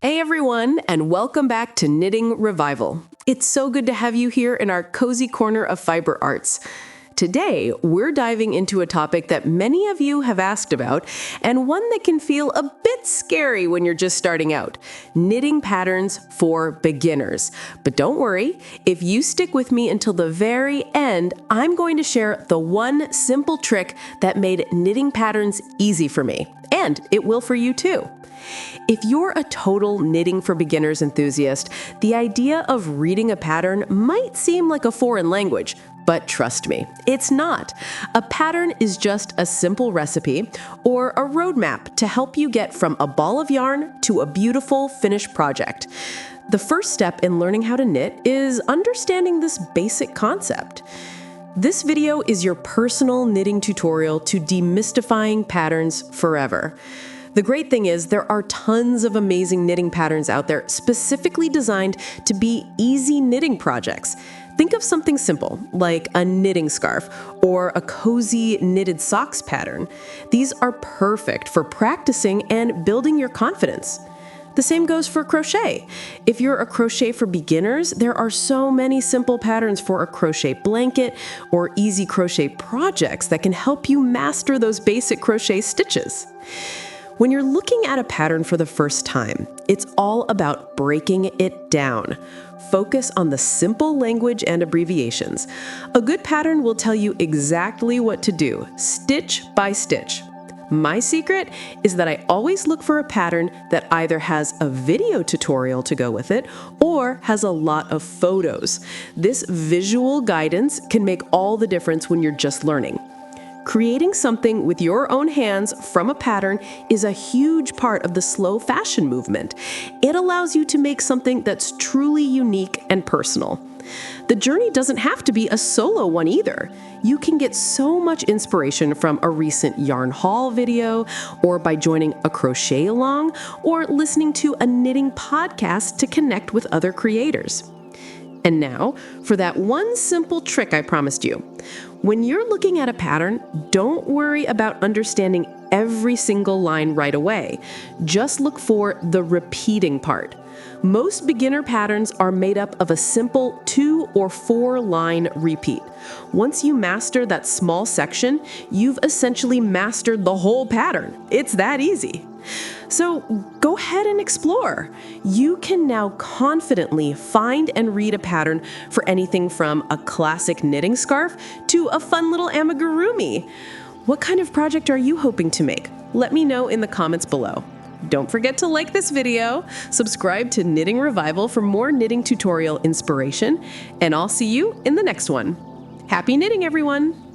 Hey everyone, and welcome back to Knitting Revival. It's so good to have you here in our cozy corner of fiber arts. Today, we're diving into a topic that many of you have asked about, and one that can feel a bit scary when you're just starting out: knitting patterns for beginners. But don't worry, if you stick with me until the very end, I'm going to share the one simple trick that made knitting patterns easy for me, and it will for you too. If you're a total knitting for beginners enthusiast, the idea of reading a pattern might seem like a foreign language, but trust me, it's not. A pattern is just a simple recipe or a roadmap to help you get from a ball of yarn to a beautiful finished project. The first step in learning how to knit is understanding this basic concept. This video is your personal knitting tutorial to demystifying patterns forever. The great thing is there are tons of amazing knitting patterns out there specifically designed to be easy knitting projects. Think of something simple, like a knitting scarf or a cozy knitted socks pattern. These are perfect for practicing and building your confidence. The same goes for crochet. If you're a crochet for beginners, there are so many simple patterns for a crochet blanket or easy crochet projects that can help you master those basic crochet stitches. When you're looking at a pattern for the first time, it's all about breaking it down. Focus on the simple language and abbreviations. A good pattern will tell you exactly what to do, stitch by stitch. My secret is that I always look for a pattern that either has a video tutorial to go with it or has a lot of photos. This visual guidance can make all the difference when you're just learning. Creating something with your own hands from a pattern is a huge part of the slow fashion movement. It allows you to make something that's truly unique and personal. The journey doesn't have to be a solo one either. You can get so much inspiration from a recent yarn haul video, or by joining a crochet along, or listening to a knitting podcast to connect with other creators. And now, for that one simple trick I promised you. When you're looking at a pattern, don't worry about understanding every single line right away. Just look for the repeating part. Most beginner patterns are made up of a simple 2 or 4 line repeat. Once you master that small section, you've essentially mastered the whole pattern. It's that easy. So go ahead and explore. You can now confidently find and read a pattern for anything from a classic knitting scarf to a fun little amigurumi. What kind of project are you hoping to make? Let me know in the comments below. Don't forget to like this video, subscribe to Knitting Revival for more knitting tutorial inspiration, and I'll see you in the next one. Happy knitting, everyone!